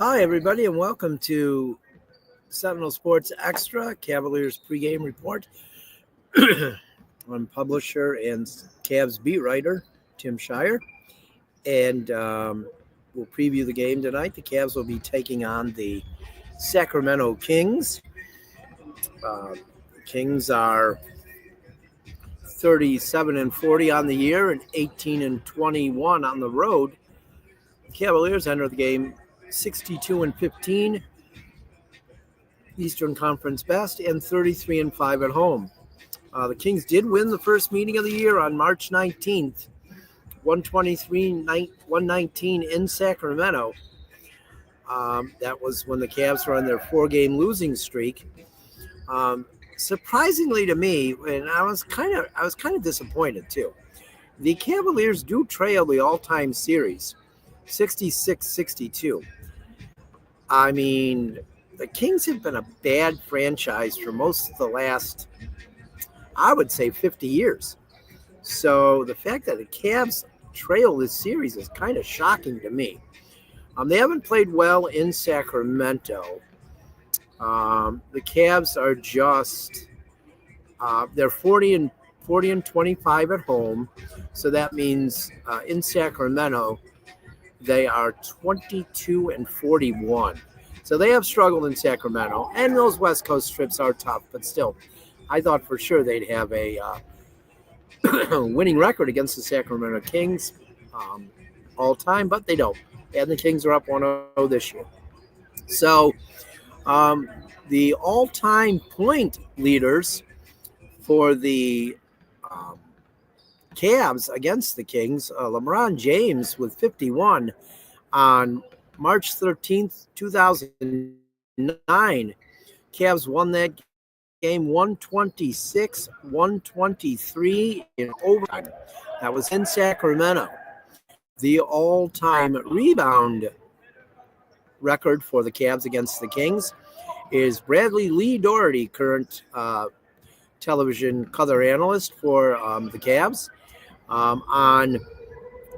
Hi, everybody, and welcome to Sentinel Sports Extra, Cavaliers pregame report. I'm publisher and Cavs beat writer, Tim Shire, and we'll preview the game tonight. The Cavs will be taking on the Sacramento Kings. The Kings are 37-40 on the year and 18-21 on the road. The Cavaliers enter the game 62-15. Eastern Conference best, and 33-5 at home. The Kings did win the first meeting of the year on March 19th, 123-119 in Sacramento. That was when the Cavs were on their four-game losing streak. Surprisingly to me, and I was kind of disappointed too. The Cavaliers do trail the all-time series, 66-62. I mean, the Kings have been a bad franchise for most of the last, I would say, 50 years. So the fact that the Cavs trail this series is kind of shocking to me. They haven't played well in Sacramento. The Cavs are just they're 40-25 at home. So that means in Sacramento they are 22-41. So they have struggled in Sacramento, and those West Coast trips are tough, but still, I thought for sure they'd have a winning record against the Sacramento Kings all time, but they don't. And the Kings are up 1-0 this year. So the all-time point leaders for the Cavs against the Kings, LeBron James with 51 on March 13th, 2009, Cavs won that game 126-123 in overtime. That was in Sacramento. The all-time rebound record for the Cavs against the Kings is Bradley Lee Doherty, current television color analyst for the Cavs.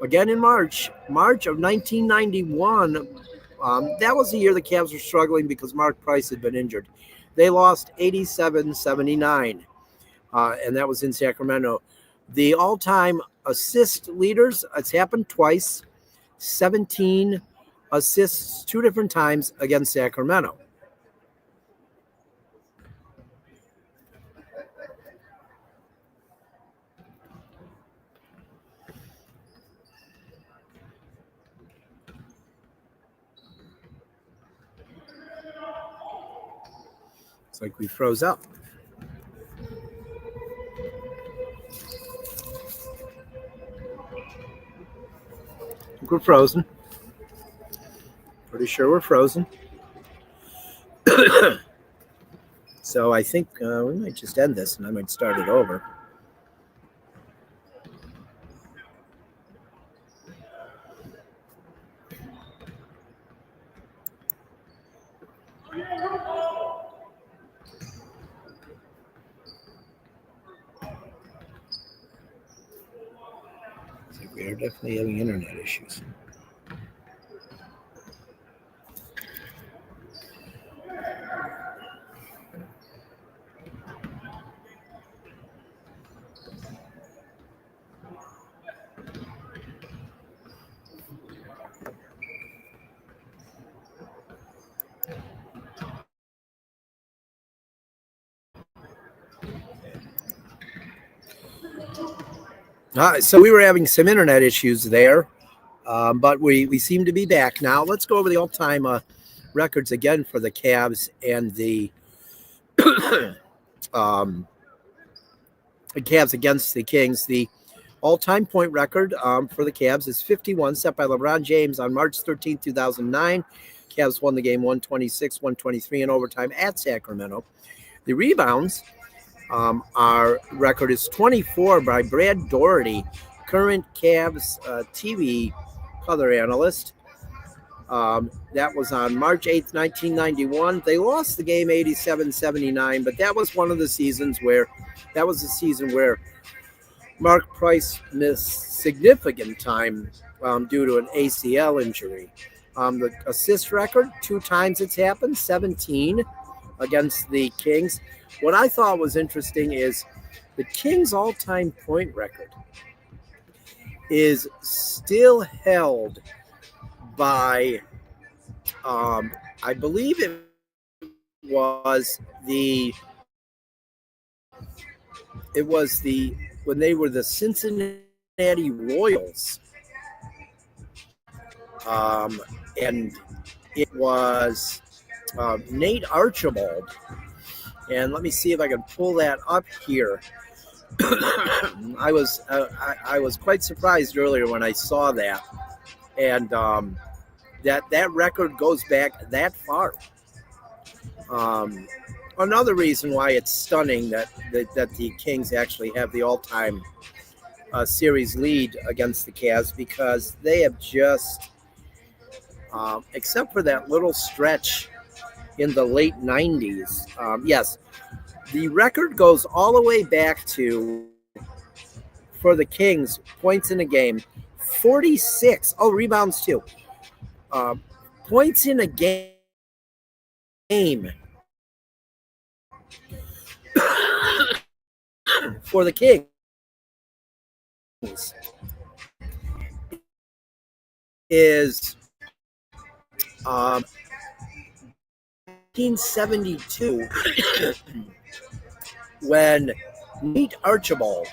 Again in March of 1991, that was the year the Cavs were struggling because Mark Price had been injured. They lost 87-79, and that was in Sacramento. The all-time assist leaders, it's happened twice, 17 assists two different times against Sacramento. It's like we froze up. I think we're frozen. Pretty sure we're frozen. So I think we might just end this and I might start it over. We are definitely having internet issues. So we were having some internet issues there, but we seem to be back now. Let's go over the all-time records again for the Cavs and the Cavs against the Kings. The all-time point record for the Cavs is 51, set by LeBron James on March 13, 2009. Cavs won the game 126-123 in overtime at Sacramento. The rebounds, our record is 24 by Brad Doherty, current Cavs TV color analyst. That was on March 8th, 1991. They lost the game 87-79, but that was one of the seasons where Mark Price missed significant time due to an ACL injury. The assist record, 2 times it's happened, 17 against the Kings. What I thought was interesting is the Kings' all-time point record is still held by, I believe when they were the Cincinnati Royals, and it was Nate Archibald. And let me see if I can pull that up here. I was quite surprised earlier when I saw that, and that record goes back that far. Another reason why it's stunning that the Kings actually have the all-time series lead against the Cavs, because they have just, except for that little stretch in the late 90s, yes, the record goes all the way back to, for the Kings, points in a game, 46. Oh, rebounds too. Points in a game for the Kings is 1972 when Nate Archibald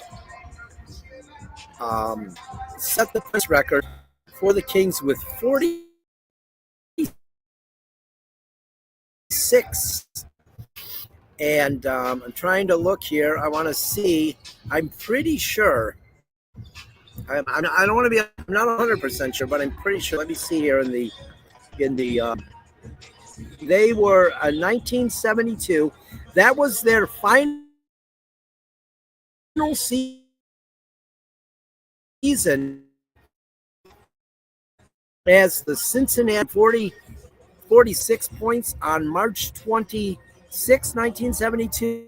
set the press record for the Kings with 46. And I'm trying to look here. I want to see. I'm pretty sure. I don't want to be. I'm not 100% sure, but I'm pretty sure. Let me see here in the. They were 1972. That was their final season as the Cincinnati 46 points on March 26, 1972.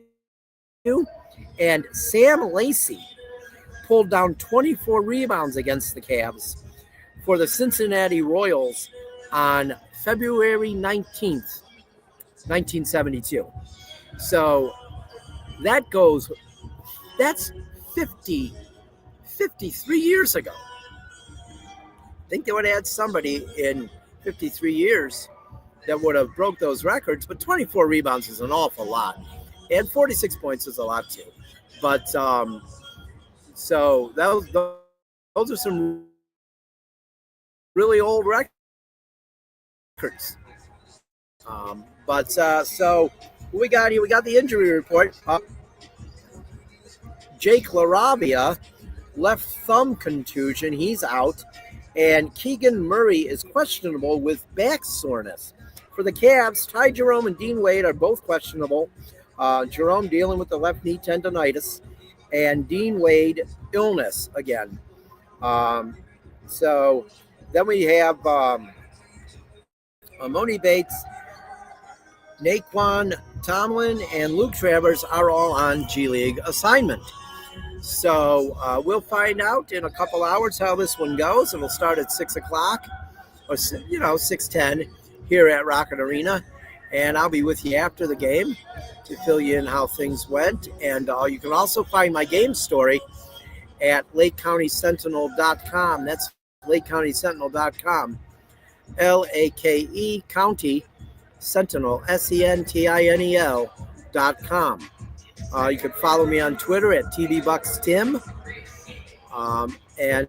And Sam Lacey pulled down 24 rebounds against the Cavs for the Cincinnati Royals on February 19th, 1972. So that's 53 years ago. I think they would have had somebody in 53 years that would have broke those records, but 24 rebounds is an awful lot. And 46 points is a lot too. But so those are some really old records. So what we got here, we got the injury report. Jake LaRavia, left thumb contusion, he's out. And Keegan Murray is questionable with back soreness. For the Cavs, Ty Jerome and Dean Wade are both questionable. Jerome dealing with the left knee tendonitis, and Dean Wade illness again. So then we have Moni Bates, Naquan Tomlin, and Luke Travers are all on G League assignment. So we'll find out in a couple hours how this one goes. It'll start at 6 o'clock or 6:10 here at Rocket Arena. And I'll be with you after the game to fill you in how things went. And you can also find my game story at LakeCountySentinel.com. That's LakeCountySentinel.com. LAKE County Sentinel, SENTINEL.com. You can follow me on Twitter at TVBucksTim. And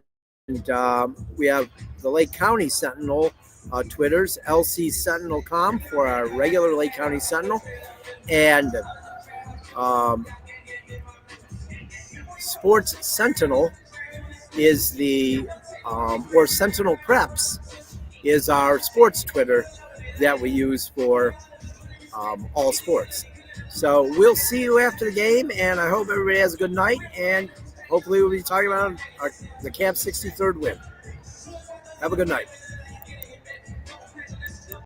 we have the Lake County Sentinel Twitters, LCSentinel.com for our regular Lake County Sentinel. And Sports Sentinel is the, or Sentinel Preps is our sports Twitter that we use for all sports. So we'll see you after the game, and I hope everybody has a good night, and hopefully we'll be talking about the Cavs' 63rd win. Have a good night.